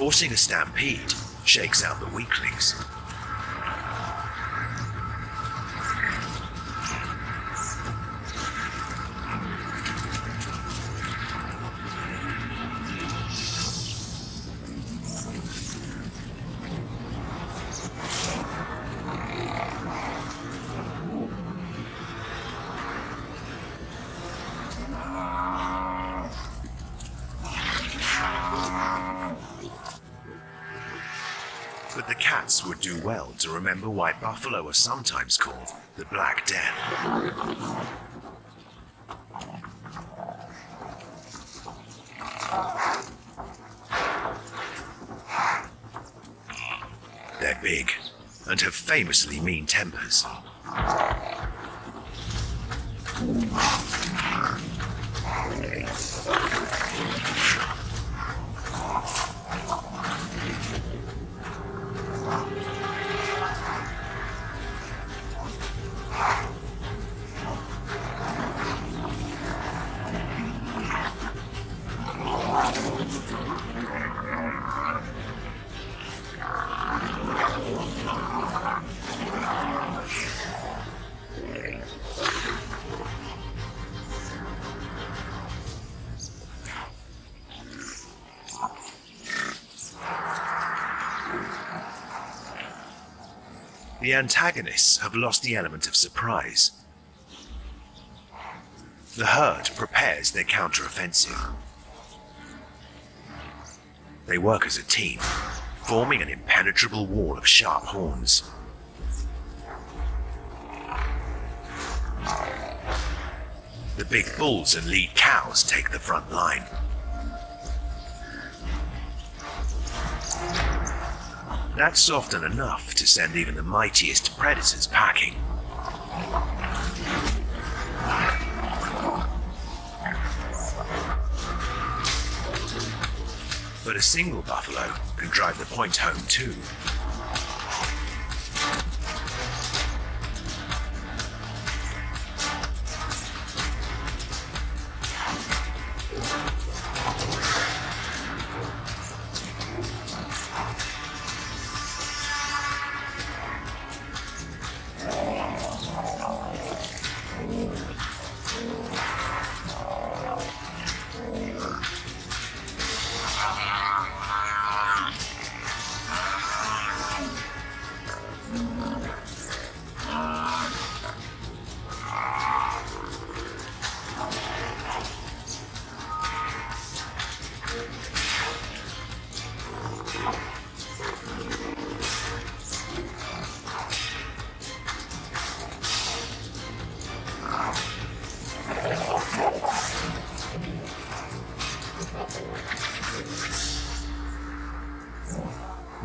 Forcing a stampede shakes out the weaklings. But the cats would do well to remember why buffalo are sometimes called the Black Death. They're big and have famously mean tempers. The antagonists have lost the element of surprise. The herd prepares their counter-offensive. They work as a team, forming an impenetrable wall of sharp horns. The big bulls and lead cows take the front line. That's often enough to send even the mightiest predators packing. But a single buffalo can drive the point home too.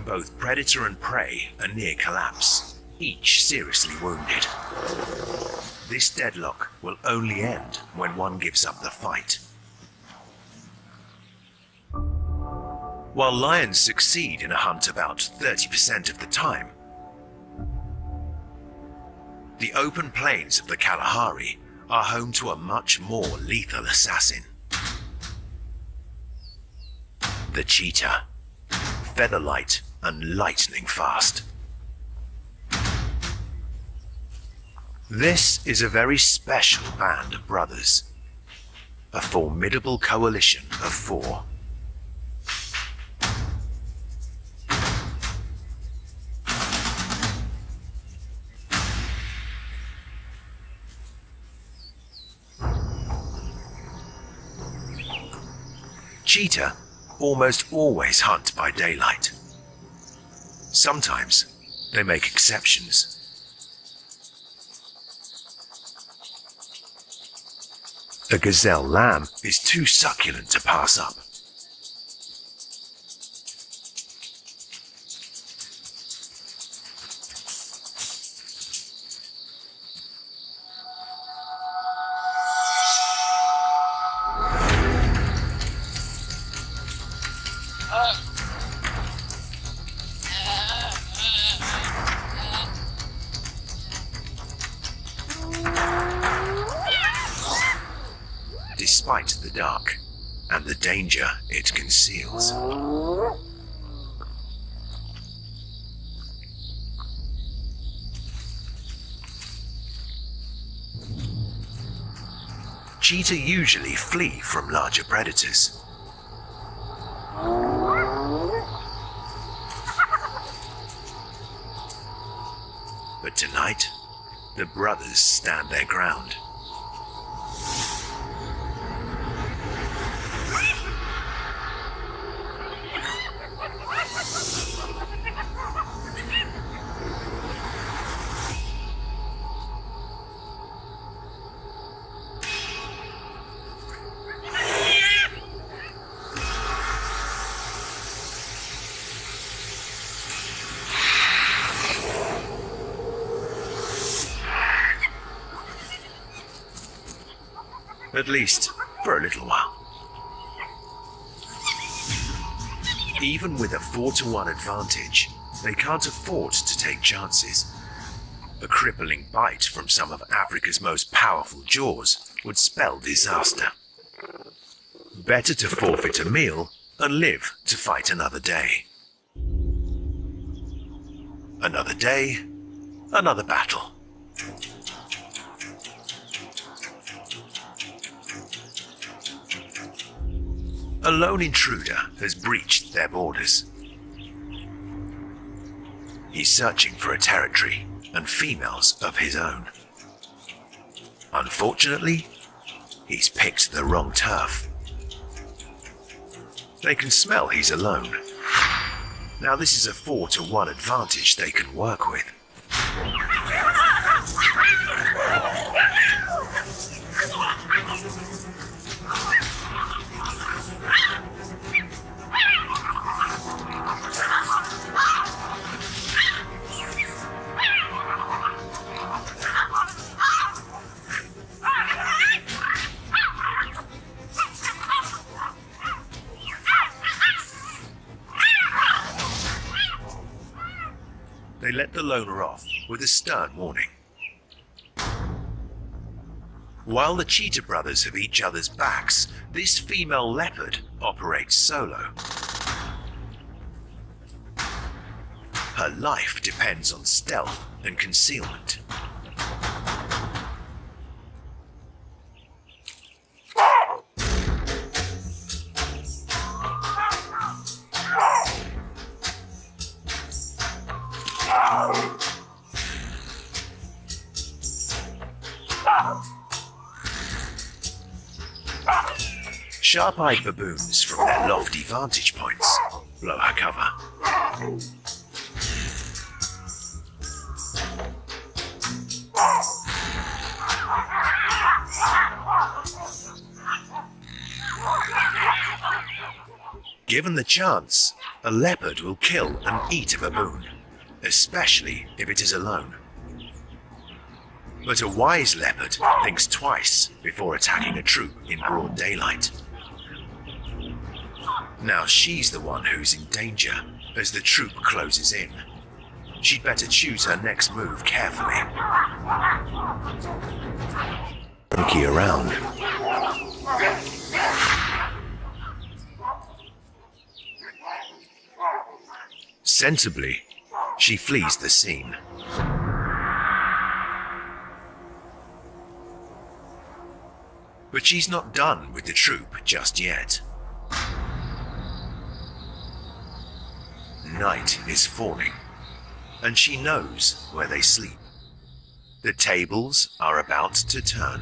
Both predator and prey are near collapse, each seriously wounded. This deadlock will only end when one gives up the fight. While lions succeed in a hunt about 30% of the time, the open plains of the Kalahari are home to a much more lethal assassin. The cheetah, feather-light and lightning fast. This is a very special band of brothers, a formidable coalition of 4. Cheetah almost always hunt by daylight. Sometimes they make exceptions. A gazelle lamb is too succulent to pass up. Despite the dark and the danger it conceals, cheetah usually flee from larger predators. But tonight, the brothers stand their ground. At least for a little while. Even with a 4-to-1 advantage, they can't afford to take chances. A crippling bite from some of Africa's most powerful jaws would spell disaster. Better to forfeit a meal and live to fight another day. Another day, another battle. A lone intruder has breached their borders. He's searching for a territory and females of his own. Unfortunately, he's picked the wrong turf. They can smell he's alone. Now this is a 4-to-1 advantage they can work with. They let the loner off with a stern warning. While the cheetah brothers have each other's backs, this female leopard operates solo. Her life depends on stealth and concealment. Sharp-eyed baboons from their lofty vantage points blow her cover. Given the chance, a leopard will kill and eat a baboon, especially if it is alone. But a wise leopard thinks twice before attacking a troop in broad daylight. Now she's the one who's in danger as the troop closes in. She'd better choose her next move carefully. Monkey around. Sensibly, she flees the scene. But she's not done with the troop just yet. Night is falling, and she knows where they sleep. The tables are about to turn.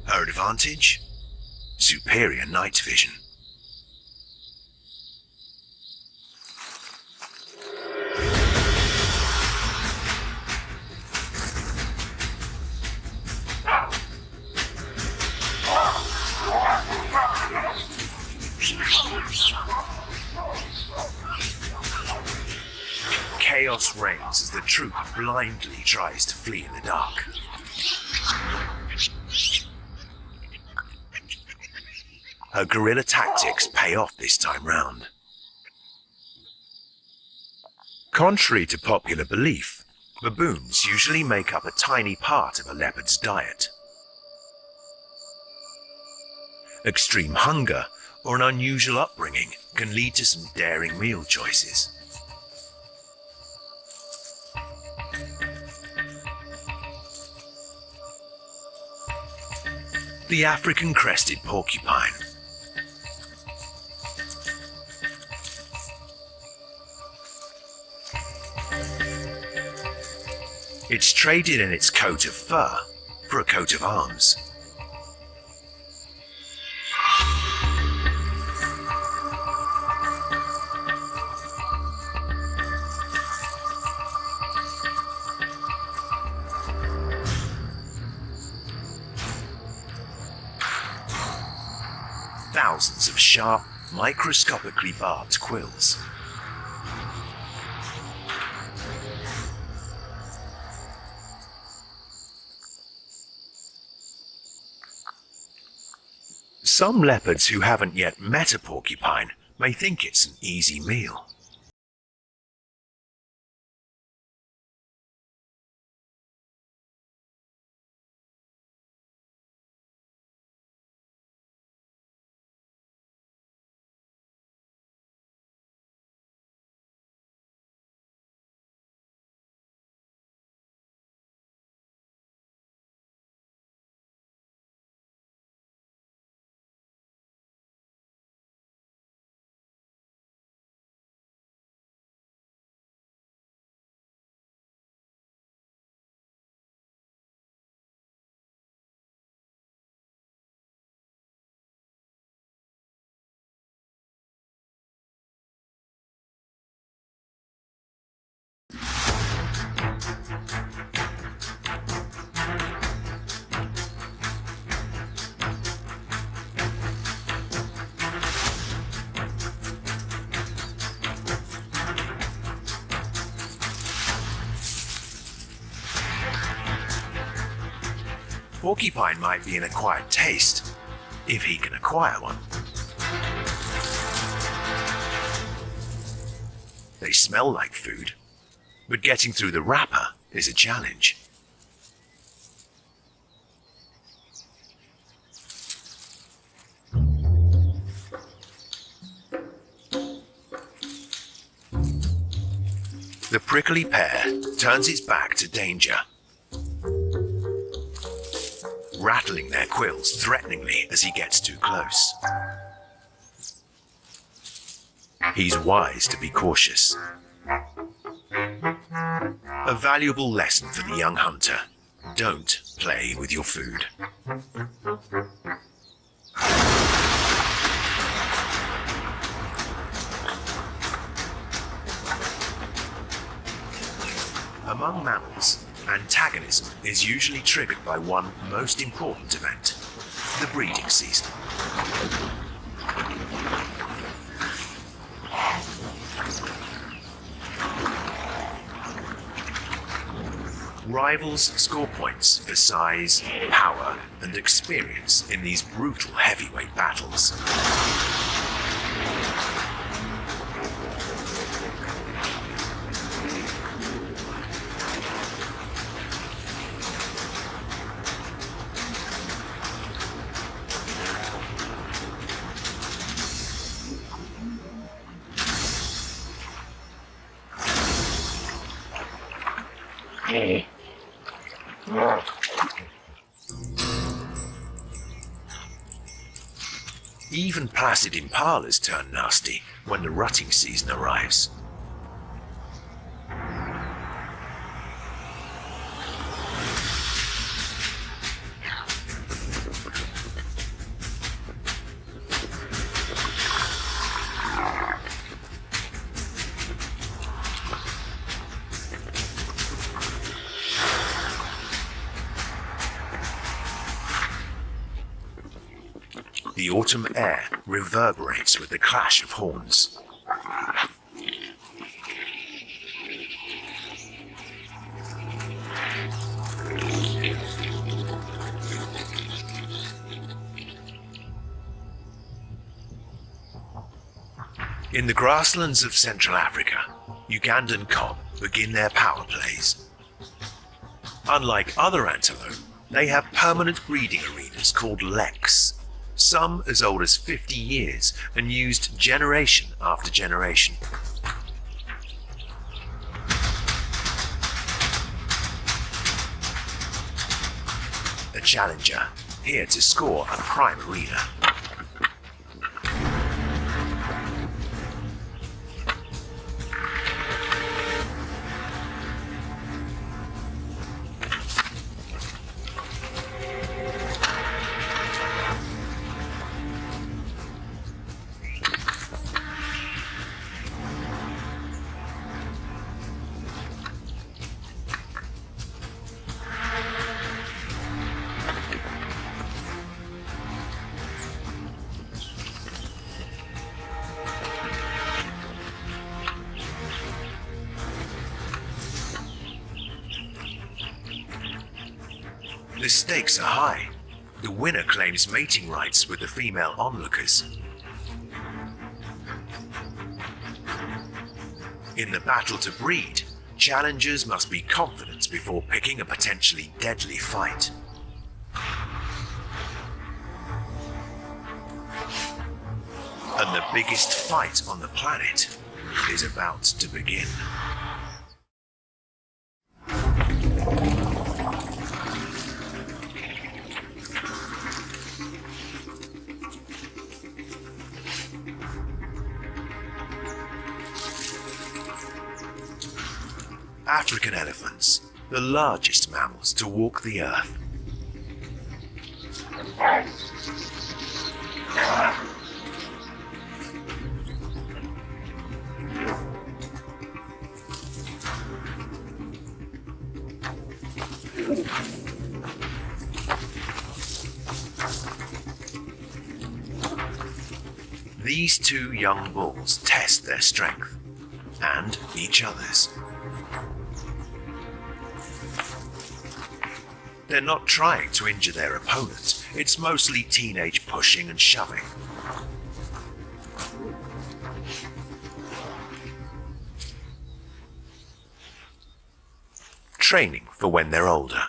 Her advantage? Superior night vision. Chaos reigns as the troop blindly tries to flee in the dark. Her guerrilla tactics pay off this time round. Contrary to popular belief, Baboons usually make up a tiny part of a leopard's diet. Extreme hunger or an unusual upbringing can lead to some daring meal choices. The African crested porcupine. It's traded in its coat of fur for a coat of arms. Thousands of sharp, microscopically barbed quills. Some leopards who haven't yet met a porcupine may think it's an easy meal. Porcupine might be an acquired taste, if he can acquire one. They smell like food, but getting through the wrapper is a challenge. The prickly pear turns its back to danger, rattling their quills threateningly as he gets too close. He's wise to be cautious. A valuable lesson for the young hunter: don't play with your food. Among mammals, antagonism is usually triggered by one most important event: the breeding season. Rivals score points for size, power, and experience in these brutal heavyweight battles. Even placid impalas turn nasty when the rutting season arrives. The autumn air reverberates with the clash of horns. In the grasslands of Central Africa, Ugandan kob begin their power plays. Unlike other antelope, they have permanent breeding arenas called leks, some as old as 50 years and used generation after generation. A challenger, here to score a prime arena. The stakes are high. The winner claims mating rights with the female onlookers. In the battle to breed, challengers must be confident before picking a potentially deadly fight. And the biggest fight on the planet is about to begin. African elephants, the largest mammals to walk the earth. These two young bulls test their strength and each other's. They're not trying to injure their opponent, it's mostly teenage pushing and shoving. Training for when they're older.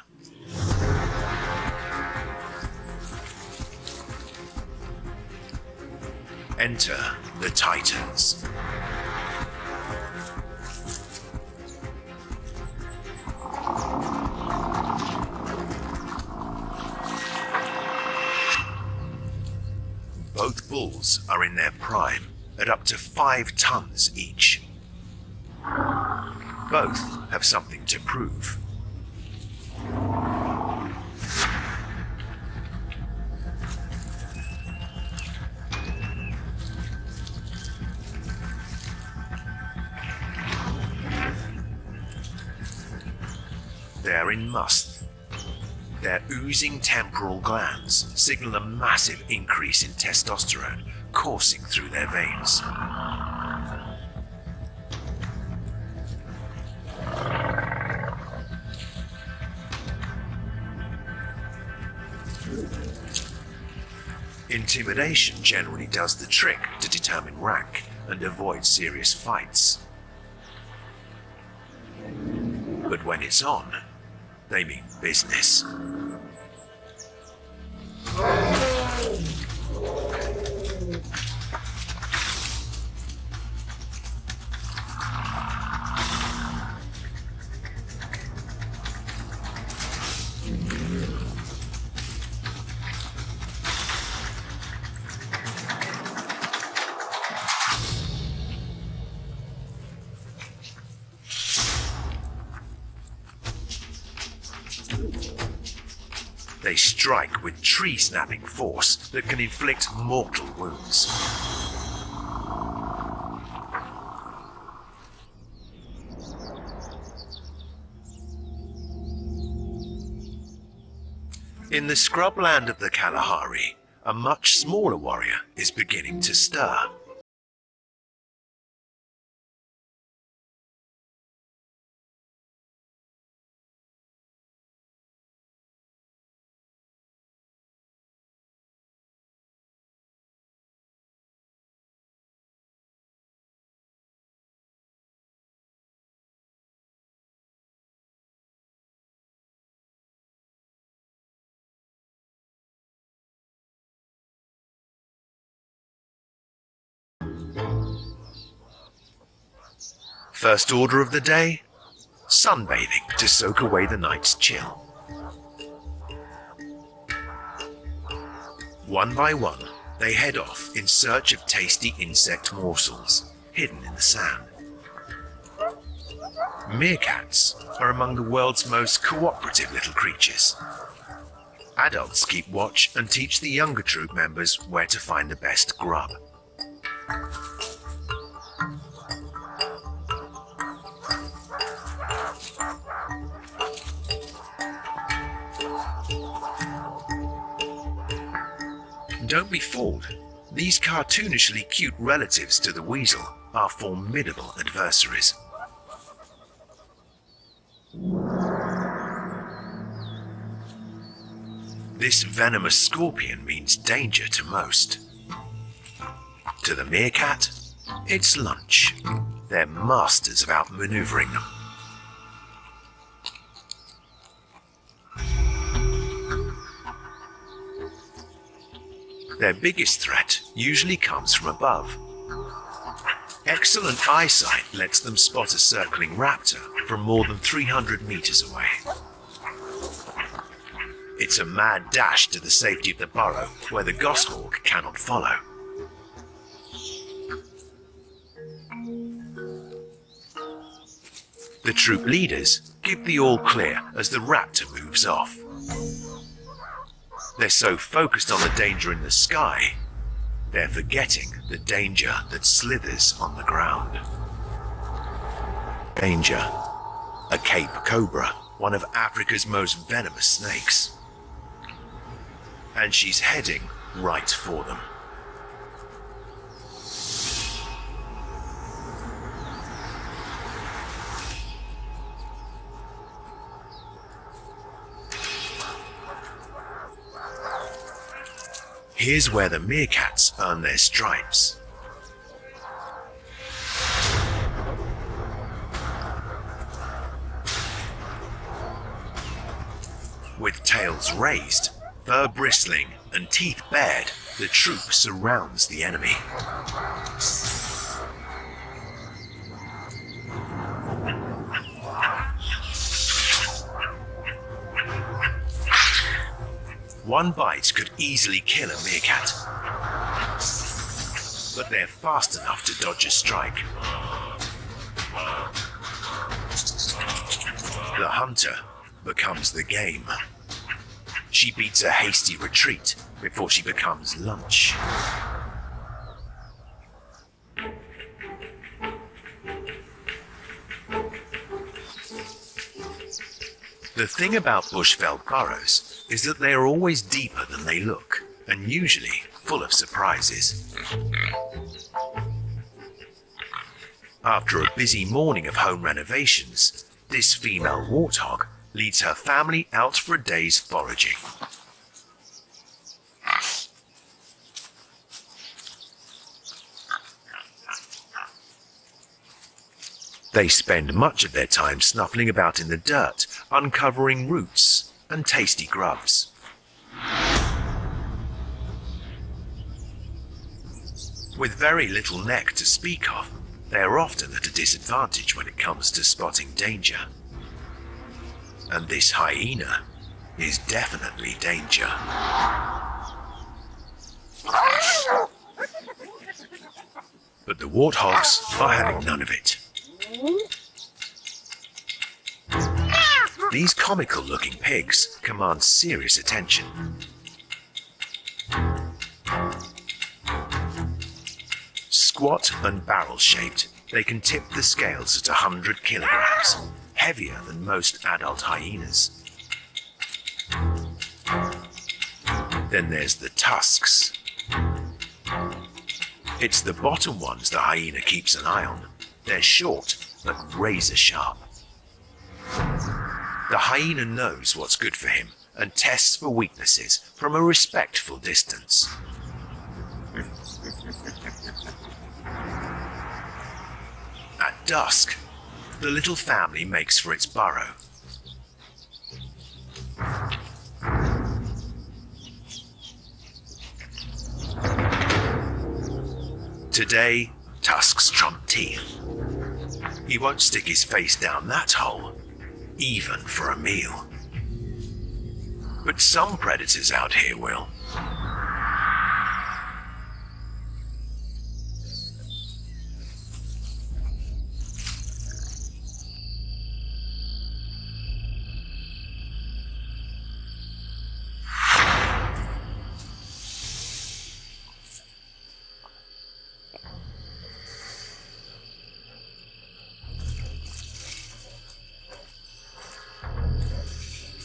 Enter the Titans. Both bulls are in their prime, at up to 5 tons each. Both have something to prove. They're in must. Their oozing temporal glands signal a massive increase in testosterone coursing through their veins. Intimidation generally does the trick to determine rank and avoid serious fights. But when it's on, they mean business. They strike with tree-snapping force that can inflict mortal wounds. In the scrubland of the Kalahari, a much smaller warrior is beginning to stir. First order of the day, sunbathing to soak away the night's chill. One by one, they head off in search of tasty insect morsels hidden in the sand. Meerkats are among the world's most cooperative little creatures. Adults keep watch and teach the younger troop members where to find the best grub. Don't be fooled. These cartoonishly cute relatives to the weasel are formidable adversaries. This venomous scorpion means danger to most. To the meerkat, it's lunch. They're masters of outmaneuvering them. Their biggest threat usually comes from above. Excellent eyesight lets them spot a circling raptor from more than 300 meters away. It's a mad dash to the safety of the burrow where the goshawk cannot follow. The troop leaders give the all clear as the raptor moves off. They're so focused on the danger in the sky, they're forgetting the danger that slithers on the ground. Danger. A Cape Cobra, one of Africa's most venomous snakes. And she's heading right for them. Here's where the meerkats earn their stripes. With tails raised, fur bristling, and teeth bared, the troop surrounds the enemy. One bite could easily kill a meerkat, but they're fast enough to dodge a strike. The hunter becomes the game. She beats a hasty retreat before she becomes lunch. The thing about bushveld burrows is that they are always deeper than they look, and usually full of surprises. After a busy morning of home renovations, this female warthog leads her family out for a day's foraging. They spend much of their time snuffling about in the dirt, uncovering roots and tasty grubs. With very little neck to speak of, they are often at a disadvantage when it comes to spotting danger. And this hyena is definitely danger. But the warthogs are having none of it. These comical-looking pigs command serious attention. Squat and barrel-shaped, they can tip the scales at 100 kilograms, heavier than most adult hyenas. Then there's the tusks. It's the bottom ones the hyena keeps an eye on. They're short, but razor sharp. The hyena knows what's good for him and tests for weaknesses from a respectful distance. At dusk, the little family makes for its burrow. Today, tusks trump teeth. He won't stick his face down that hole, even for a meal. But some predators out here will.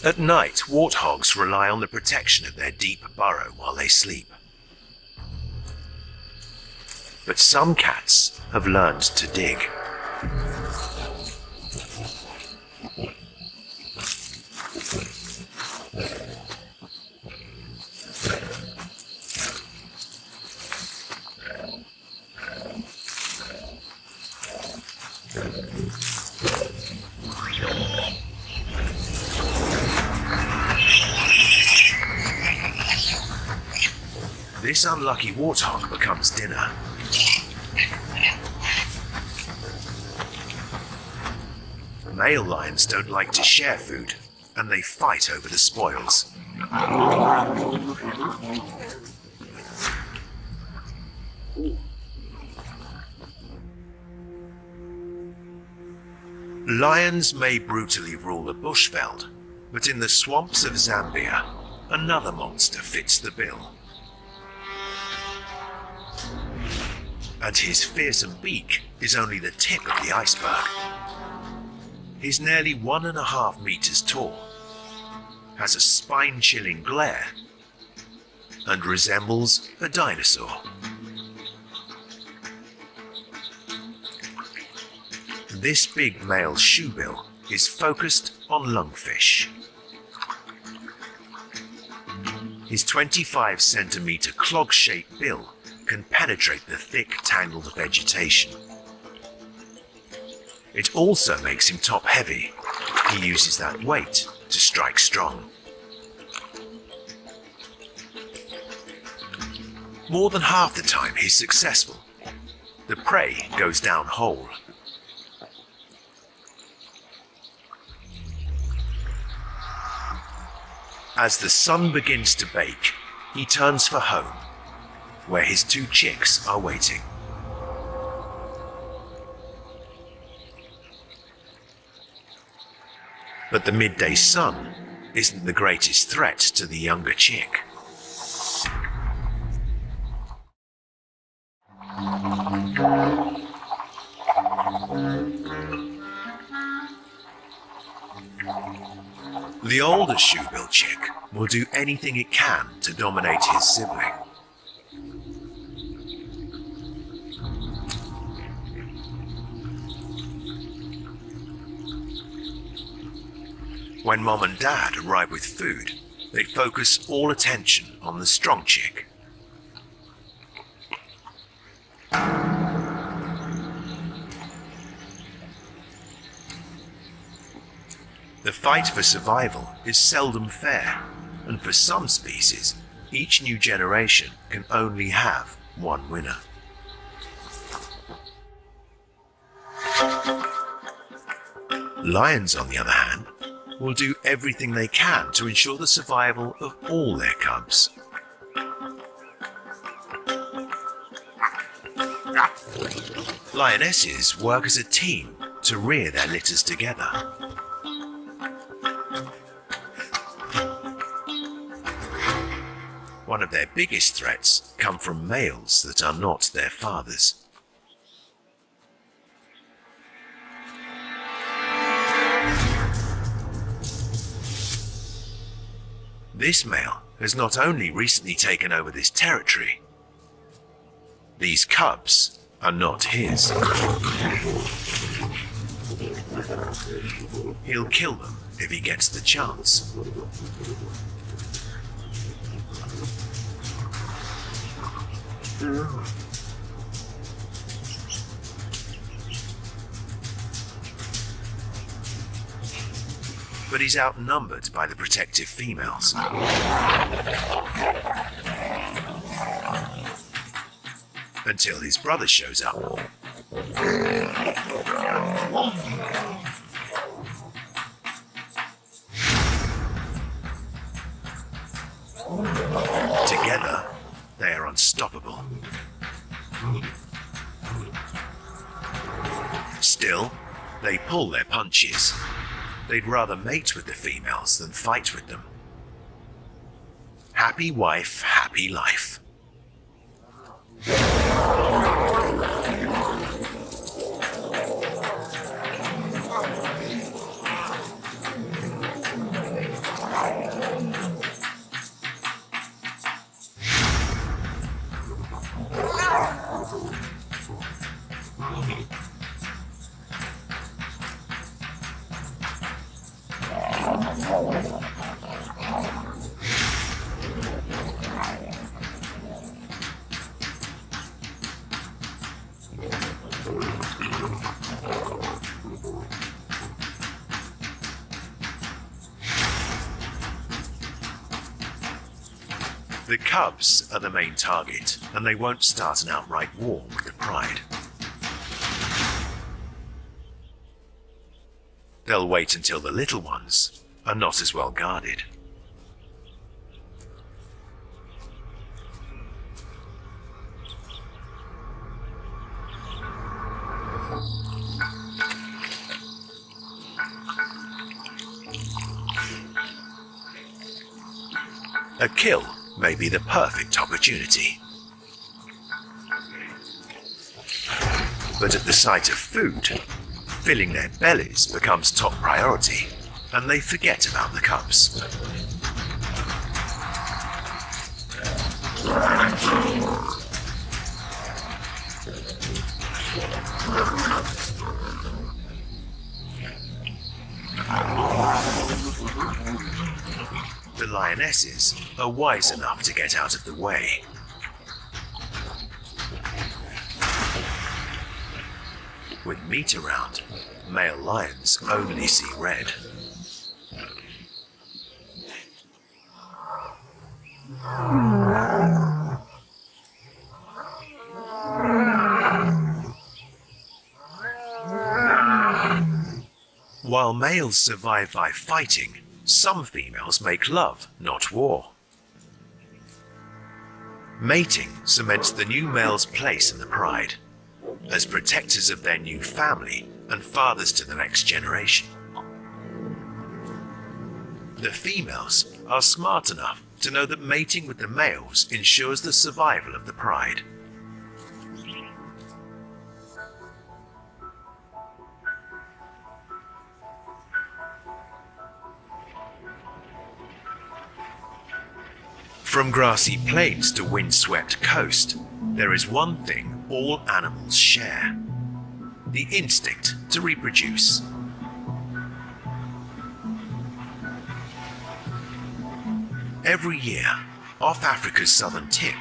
At night, warthogs rely on the protection of their deep burrow while they sleep. But some cats have learned to dig. This unlucky warthog becomes dinner. Male lions don't like to share food, and they fight over the spoils. Lions may brutally rule the bushveld, but in the swamps of Zambia, another monster fits the bill. And his fearsome beak is only the tip of the iceberg. He's nearly 1.5 meters tall, has a spine-chilling glare, and resembles a dinosaur. This big male shoebill is focused on lungfish. His 25-centimeter clog-shaped bill can penetrate the thick, tangled vegetation. It also makes him top-heavy. He uses that weight to strike strong. More than half the time he's successful. The prey goes down whole. As the sun begins to bake, he turns for home, where his 2 chicks are waiting. But the midday sun isn't the greatest threat to the younger chick. The older shoebill chick will do anything it can to dominate his sibling. When Mom and Dad arrive with food, they focus all attention on the strong chick. The fight for survival is seldom fair, and for some species, each new generation can only have one winner. Lions, on the other hand, will do everything they can to ensure the survival of all their cubs. Lionesses work as a team to rear their litters together. One of their biggest threats come from males that are not their fathers. This male has not only recently taken over this territory, these cubs are not his. He'll kill them if he gets the chance. But he's outnumbered by the protective females. Until his brother shows up. Together, they are unstoppable. Still, they pull their punches. They'd rather mate with the females than fight with them. Happy wife, happy life. The cubs are the main target, and they won't start an outright war with the pride. They'll wait until the little ones are not as well guarded. A kill may be the perfect opportunity. But at the sight of food, filling their bellies becomes top priority, and they forget about the cubs. The lionesses are wise enough to get out of the way. With meat around, male lions only see red. While males survive by fighting, some females make love, not war. Mating cements the new male's place in the pride, as protectors of their new family and fathers to the next generation. The females are smart enough to know that mating with the males ensures the survival of the pride. From grassy plains to windswept coast, there is one thing all animals share: the instinct to reproduce. Every year, off Africa's southern tip,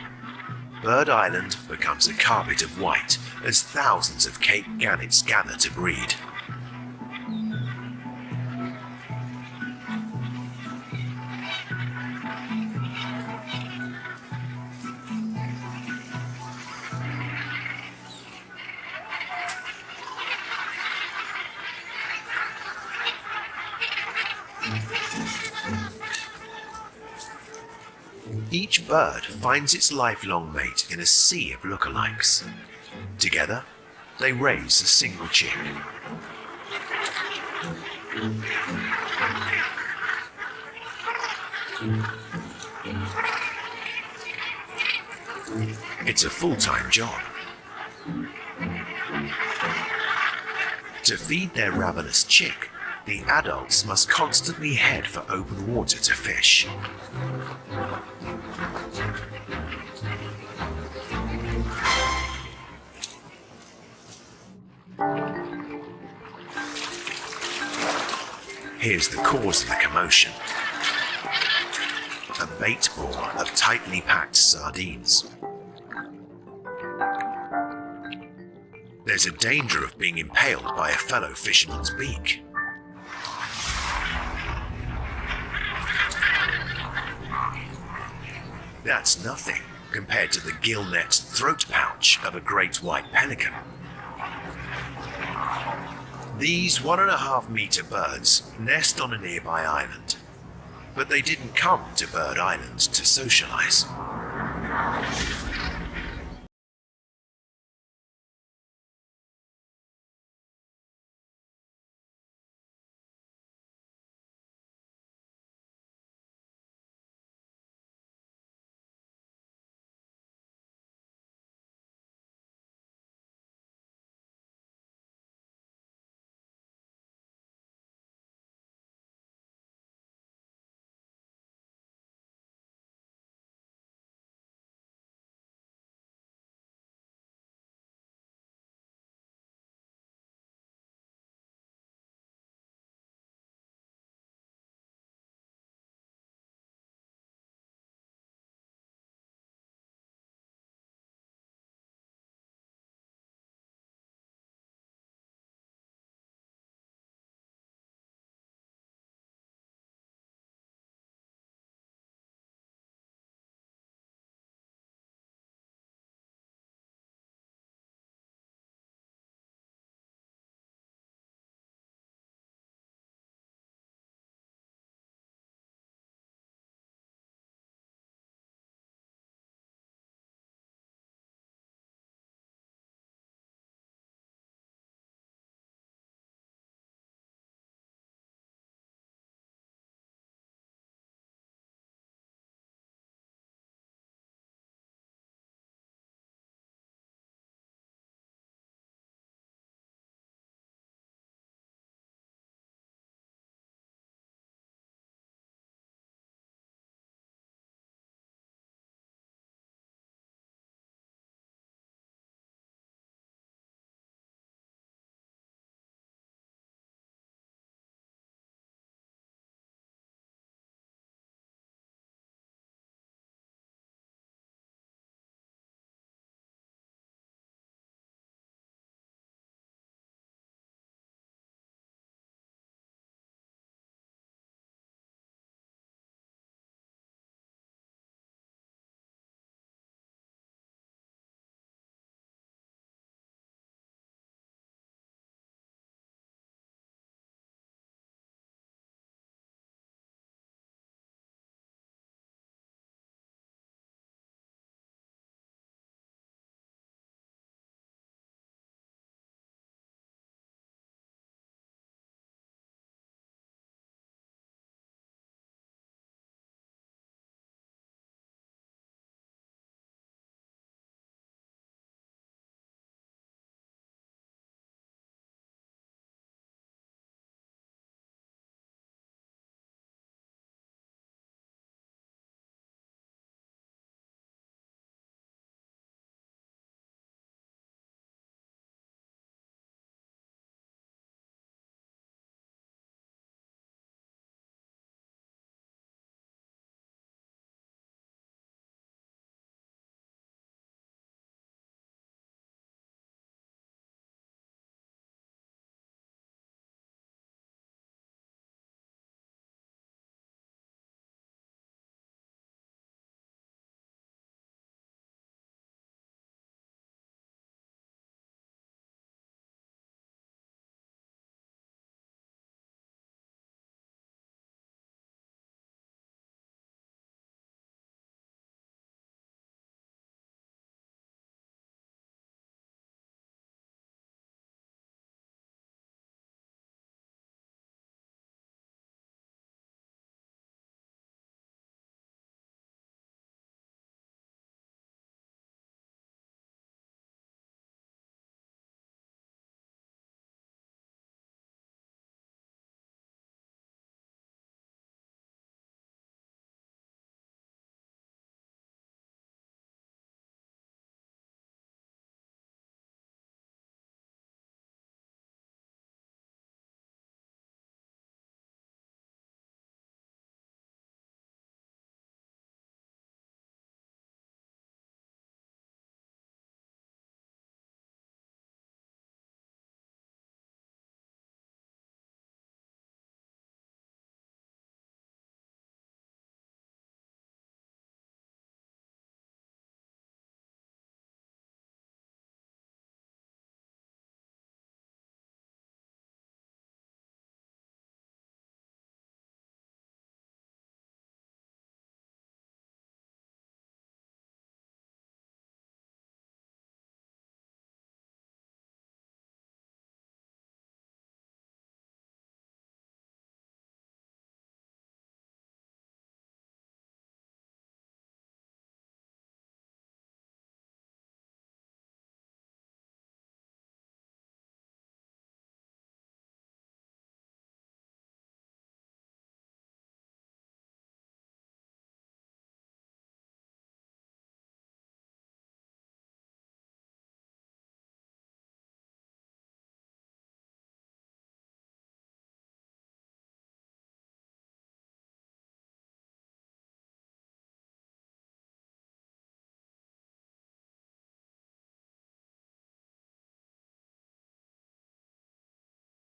Bird Island becomes a carpet of white as thousands of Cape gannets gather to breed. Each bird finds its lifelong mate in a sea of lookalikes. Together, they raise a single chick. It's a full-time job. To feed their ravenous chick, the adults must constantly head for open water to fish. Here's the cause of the commotion: a bait ball of tightly packed sardines. There's a danger of being impaled by a fellow fisherman's beak. That's nothing compared to the gill net throat pouch of a great white pelican. These 1.5-meter birds nest on a nearby island, but they didn't come to Bird Island to socialize.